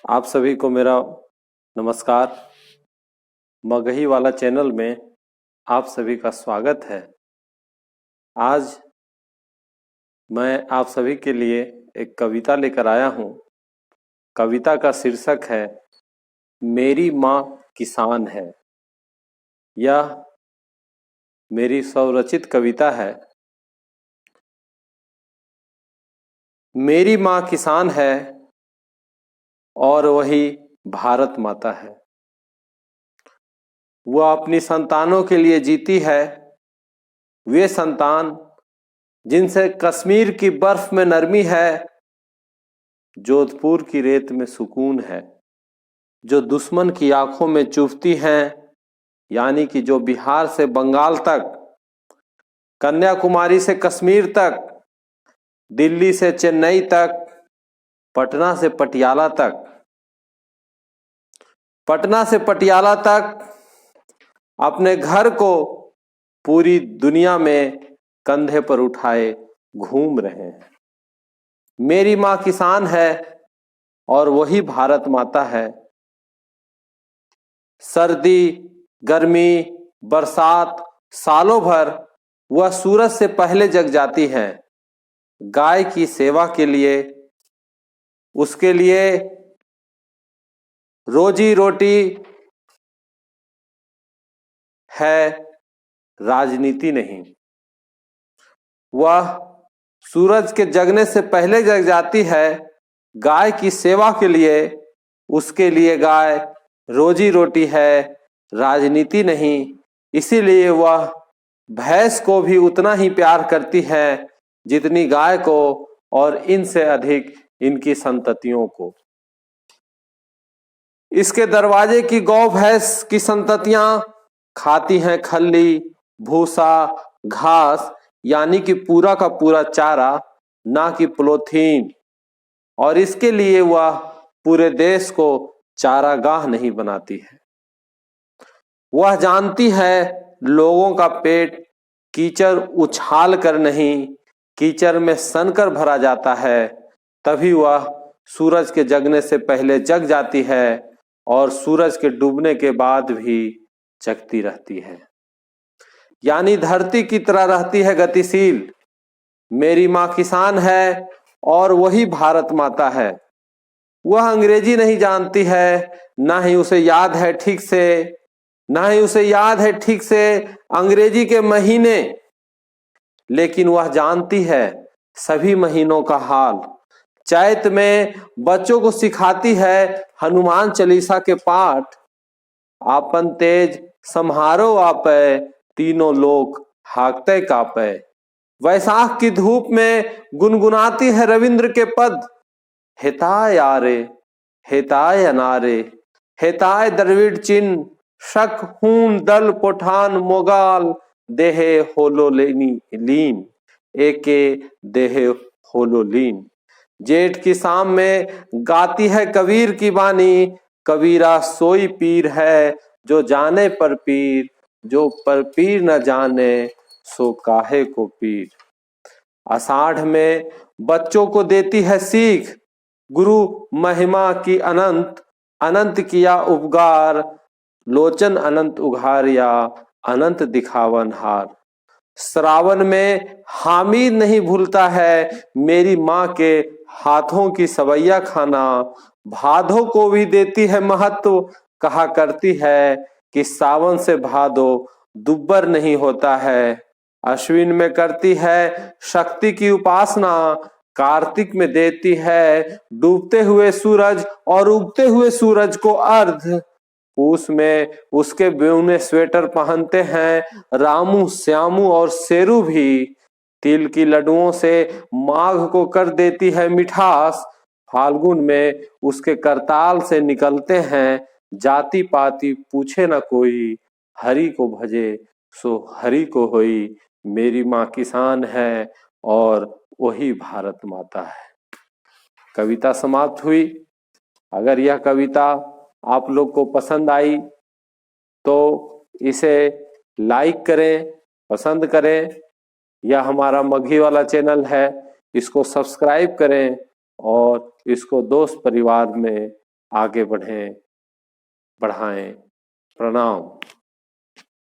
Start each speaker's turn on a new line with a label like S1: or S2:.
S1: आप सभी को मेरा नमस्कार। मगही वाला चैनल में आप सभी का स्वागत है। आज मैं आप सभी के लिए एक कविता लेकर आया हूँ। कविता का शीर्षक है मेरी माँ किसान है। यह मेरी स्वरचित कविता है। मेरी माँ किसान है और वही भारत माता है। वह अपनी संतानों के लिए जीती है। वे संतान जिनसे कश्मीर की बर्फ में नरमी है, जोधपुर की रेत में सुकून है, जो दुश्मन की आंखों में चुभती हैं, यानी कि जो बिहार से बंगाल तक, कन्याकुमारी से कश्मीर तक, दिल्ली से चेन्नई तक, पटना से पटियाला तक, अपने घर को पूरी दुनिया में कंधे पर उठाए घूम रहे हैं। मेरी माँ किसान है और वही भारत माता है। सर्दी, गर्मी, बरसात, सालों भर वह सूरज से पहले जग जाती है। गाय की सेवा के लिए, उसके लिए रोजी रोटी है, राजनीति नहीं। वह सूरज के जगने से पहले जग जाती है। गाय की सेवा के लिए, उसके लिए गाय रोजी रोटी है, राजनीति नहीं। इसीलिए वह भैंस को भी उतना ही प्यार करती है जितनी गाय को, और इनसे अधिक इनकी संततियों को। इसके दरवाजे की गौ भैंस की संततियां खाती हैं खल्ली, भूसा, घास, यानी कि पूरा का पूरा चारा, ना कि पॉलीथीन। और इसके लिए वह पूरे देश को चारागाह नहीं बनाती है। वह जानती है लोगों का पेट कीचड़ उछाल कर नहीं, कीचड़ में सनकर भरा जाता है। तभी वह सूरज के जगने से पहले जग जाती है और सूरज के डूबने के बाद भी जगती रहती है, यानी धरती की तरह रहती है गतिशील। मेरी माँ किसान है और वही भारत माता है। वह अंग्रेजी नहीं जानती है, ना ही उसे याद है ठीक से अंग्रेजी के महीने, लेकिन वह जानती है सभी महीनों का हाल। चैत में बच्चों को सिखाती है हनुमान चालीसा के पाठ। आपन तेज सम्हारो आपै, तीनों लोक हाकते कापै। वैसाख की धूप में गुनगुनाती है रविंद्र के पद। हेताय आरे, हेताय अनारे, हेताय द्रविड़ चिन्ह, शक हून दल पोठान मोगाल, देहे होलो लीन, एके देहे होलो लीन। जेठ की शाम में गाती है कबीर की बानी। कबीरा सोई पीर है जो जाने पर पीर, जो पर पीर न जाने सो काहे को पीर। आषाढ़ में बच्चों को देती है सीख, गुरु महिमा की अनंत, अनंत किया उपकार, लोचन अनंत उघारिया, अनंत दिखावन हार। श्रावण में हामिद नहीं भूलता है मेरी माँ के हाथों की सवैया खाना। भादों को भी देती है महत्व, कहा करती है कि सावन से भादो दुब्बर नहीं होता है। अश्विन में करती है शक्ति की उपासना, कार्तिक में देती है डूबते हुए सूरज और उगते हुए सूरज को अर्घ। पूस में उसके बुने स्वेटर पहनते हैं रामू, श्यामू और शेरू भी। तिल की लड्डुओं से माघ को कर देती है मिठास। फाल्गुन में उसके करताल से निकलते हैं जाति पाति पूछे न कोई, हरि को भजे सो हरि को होई। मेरी माँ किसान है और वही भारत माता है। कविता समाप्त हुई। अगर यह कविता आप लोग को पसंद आई तो इसे लाइक करें, पसंद करें। यह हमारा मगही वाला चैनल है, इसको सब्सक्राइब करें और इसको दोस्त परिवार में आगे बढ़ें, बढ़ाएं। प्रणाम।